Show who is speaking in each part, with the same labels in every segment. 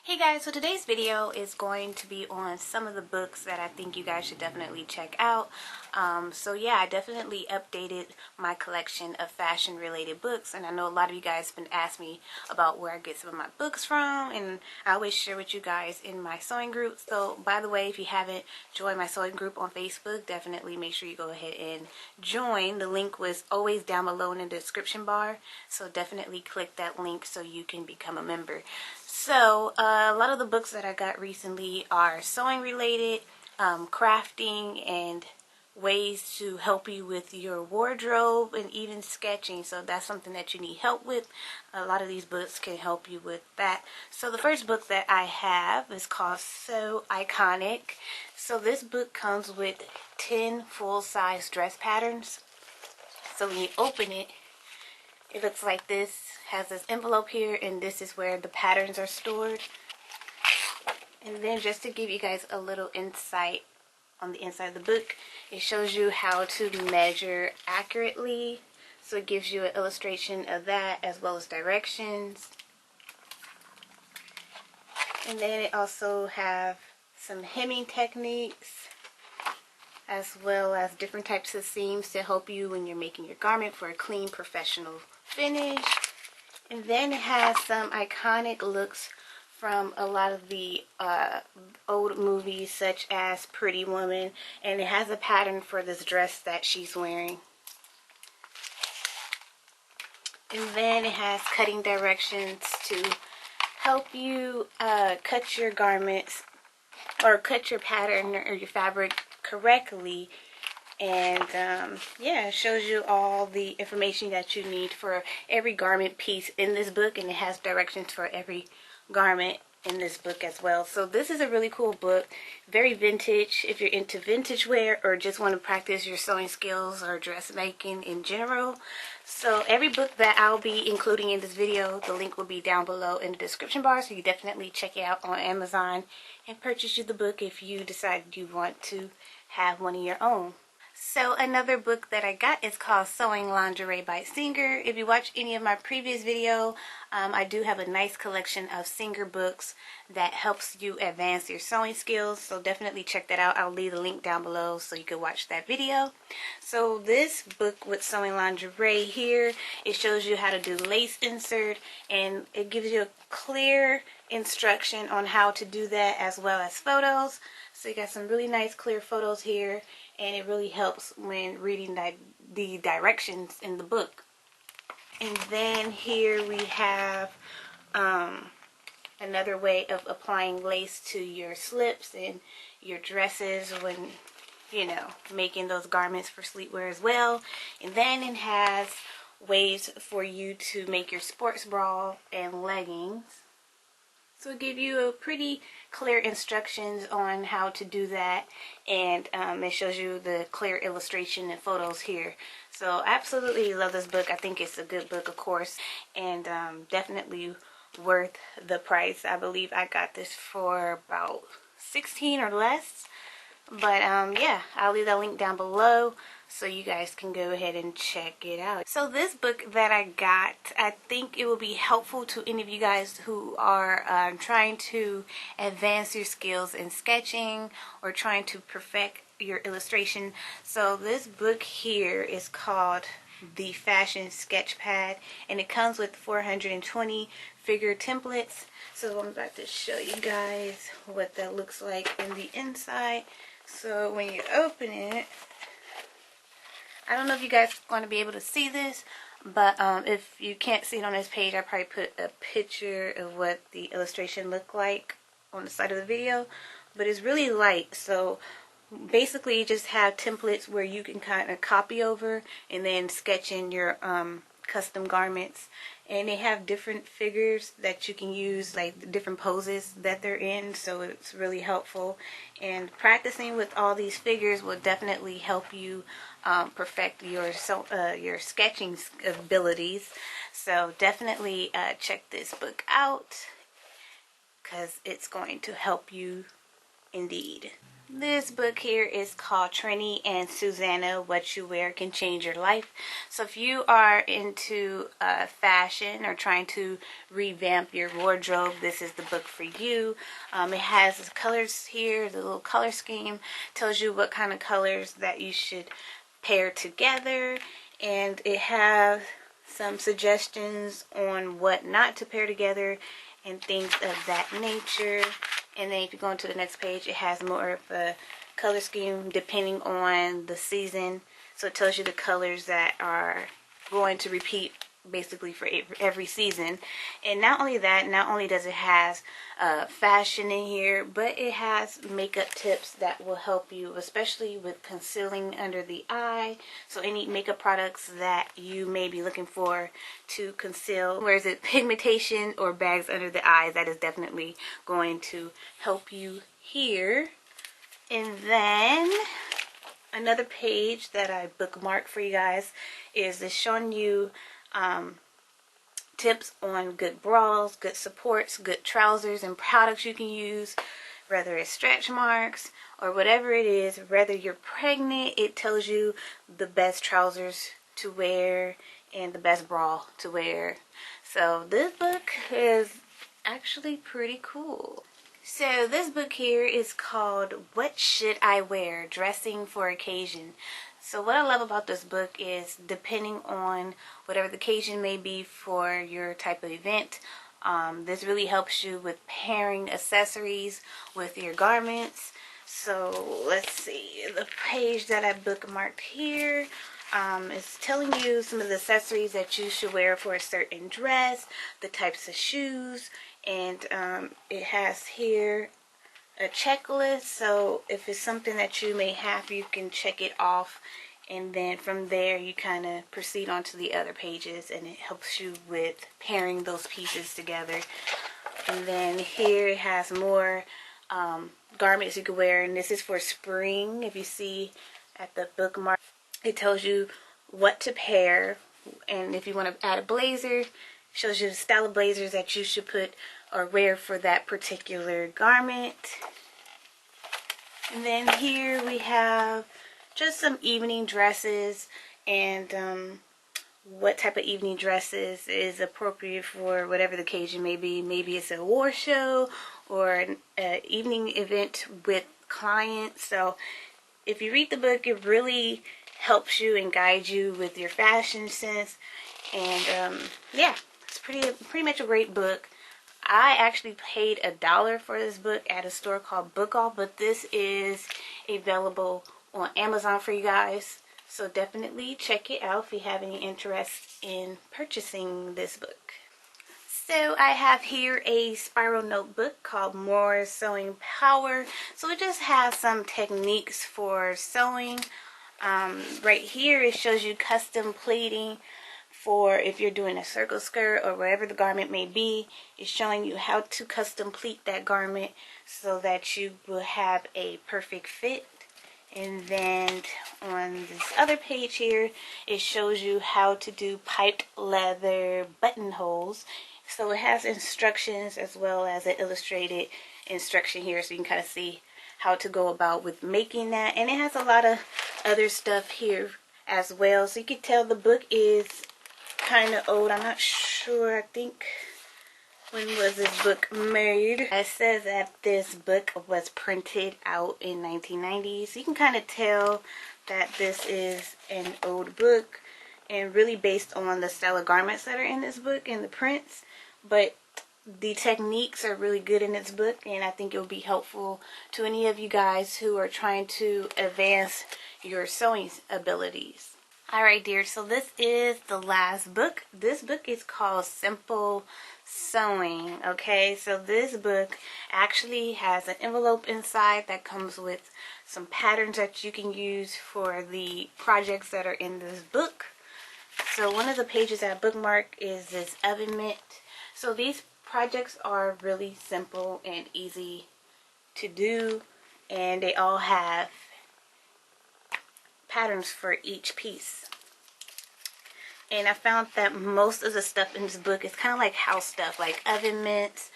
Speaker 1: Hey guys, so today's video is going to be on some of the books that I think you guys should definitely check out. So yeah, I definitely updated my collection of fashion related books, and I know a lot of you guys have been asking me about where I get some of my books from, and I always share with you guys in my sewing group. So by the way, if you haven't joined my sewing group on Facebook, definitely make sure you go ahead and join. The link was always down below in the description bar, so definitely click that link so you can become a member. So, a lot of the books that I got recently are sewing related, crafting, and ways to help you with your wardrobe and even sketching. So that's something that you need help with. A lot of these books can help you with that. So the first book that I have is called So Iconic. So this book comes with 10 full-size dress patterns. So when you open it, it looks like this. Has this envelope here, and this is where the patterns are stored. And then just to give you guys a little insight on the inside of the book, it shows you how to measure accurately. So it gives you an illustration of that as well as directions. And then it also have some hemming techniques as well as different types of seams to help you when you're making your garment for a clean, professional finish. And then it has some iconic looks from a lot of the old movies such as Pretty Woman, and it has a pattern for this dress that she's wearing. And then it has cutting directions to help you cut your garments or cut your pattern or your fabric correctly. And yeah, it shows you all the information that you need for every garment piece in this book, and it has directions for every garment in this book as well. So this is a really cool book, very vintage if you're into vintage wear or just want to practice your sewing skills or dressmaking in general. So every book that I'll be including in this video, the link will be down below in the description bar, so you definitely check it out on Amazon and purchase you the book if you decide you want to have one of your own. So another book that I got is called Sewing Lingerie by Singer. If you watch any of my previous video, I do have a nice collection of Singer books that helps you advance your sewing skills. So definitely check that out. I'll leave the link down below so you can watch that video. So this book with Sewing Lingerie here, it shows you how to do lace insert, and it gives you a clear instruction on how to do that as well as photos. So you got some really nice clear photos here, and it really helps when reading the directions in the book. And then here we have another way of applying lace to your slips and your dresses when, you know, making those garments for sleepwear as well. And then it has ways for you to make your sports bra and leggings. So it'll give you a pretty clear instructions on how to do that, and it shows you the clear illustration and photos here. So I absolutely love this book. I think it's a good book, of course, and definitely worth the price. I believe I got this for about $16 or less. But yeah, I'll leave that link down below so you guys can go ahead and check it out. So this book that I got, I think it will be helpful to any of you guys who are trying to advance your skills in sketching or trying to perfect your illustration. So this book here is called The Fashion Sketchpad, and it comes with 420 figure templates. So I'm about to show you guys what that looks like in the inside. So when you open it, I don't know if you guys are going to be able to see this, but if you can't see it on this page, I probably put a picture of what the illustration looked like on the side of the video. But it's really light, so basically you just have templates where you can kind of copy over and then sketch in your custom garments. And they have different figures that you can use, like different poses that they're in, so it's really helpful. And practicing with all these figures will definitely help you perfect your sketching abilities. So definitely check this book out because it's going to help you indeed. This book here is called Trini and Susanna, What You Wear Can Change Your Life. So if you are into fashion or trying to revamp your wardrobe, this is the book for you. It has the colors here, the little color scheme, tells you what kind of colors that you should pair together, and it has some suggestions on what not to pair together and things of that nature. And then if you go into the next page, it has more of a color scheme depending on the season. So it tells you the colors that are going to repeat basically for every season. And not only that, not only does it have fashion in here, but it has makeup tips that will help you, especially with concealing under the eye. So any makeup products that you may be looking for to conceal, whether it's pigmentation or bags under the eyes, that is definitely going to help you here. And then another page that I bookmarked for you guys is showing you tips on good bras, good supports, good trousers, and products you can use, whether it's stretch marks or whatever it is. Whether you're pregnant, it tells you the best trousers to wear and the best bra to wear. So this book is actually pretty cool. So this book here is called What Should I Wear? Dressing for Occasion. So what I love about this book is, depending on whatever the occasion may be for your type of event, this really helps you with pairing accessories with your garments. So let's see, the page that I bookmarked here is telling you some of the accessories that you should wear for a certain dress, the types of shoes, and it has here a checklist. So if it's something that you may have, you can check it off, and then from there you kind of proceed on to the other pages, and it helps you with pairing those pieces together. And then here it has more garments you can wear, and this is for spring. If you see at the bookmark, it tells you what to pair, and if you want to add a blazer, it shows you the style of blazers that you should put or wear for that particular garment. And then here we have just some evening dresses, and what type of evening dresses is appropriate for whatever the occasion may be. Maybe it's a award show or an evening event with clients. So if you read the book, it really helps you and guides you with your fashion sense. And yeah, it's pretty much a great book. I actually paid $1 for this book at a store called Book Off, but this is available on Amazon for you guys. So definitely check it out if you have any interest in purchasing this book. So I have here a spiral notebook called More Sewing Power. So it just has some techniques for sewing. Right here it shows you custom pleating for if you're doing a circle skirt or whatever the garment may be. It's showing you how to custom pleat that garment so that you will have a perfect fit. And then on this other page here, it shows you how to do piped leather buttonholes. So it has instructions as well as an illustrated instruction here, so you can kind of see how to go about with making that. And it has a lot of other stuff here as well. So you can tell the book is kind of old. I'm not sure. I think, when was this book made? It says that this book was printed out in 1990. So you can kind of tell that this is an old book, and really based on the style of garments that are in this book and the prints. But the techniques are really good in this book, and I think it will be helpful to any of you guys who are trying to advance your sewing abilities. Alright dear, so this is the last book. This book is called Simple Sewing. Okay, so this book actually has an envelope inside that comes with some patterns that you can use for the projects that are in this book. So one of the pages that I bookmarked is this oven mitt. So these projects are really simple and easy to do, and they all have patterns for each piece. And I found that most of the stuff in this book is kind of like house stuff, like oven mitts,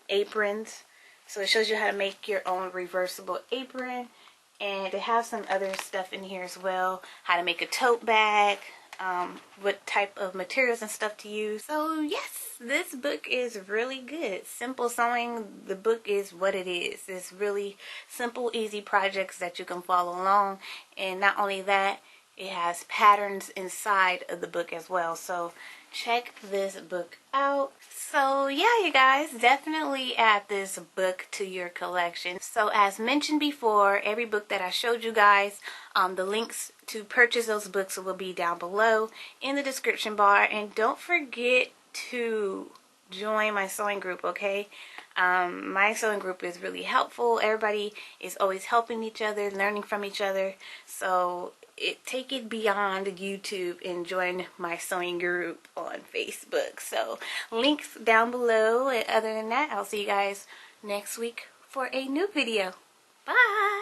Speaker 1: aprons. So it shows you how to make your own reversible apron. And it has some other stuff in here as well. How to make a tote bag. What type of materials and stuff to use. So yes, this book is really good. Simple Sewing, the book is what it is. It's really simple, easy projects that you can follow along. And not only that, it has patterns inside of the book as well. So check this book out. So yeah, you guys, definitely add this book to your collection. So as mentioned before, every book that I showed you guys, the links to purchase those books will be down below in the description bar. And don't forget to join my sewing group, okay? My sewing group is really helpful. Everybody is always helping each other, learning from each other. So take it beyond YouTube and join my sewing group on Facebook. So links down below. And other than that, I'll see you guys next week for a new video. Bye!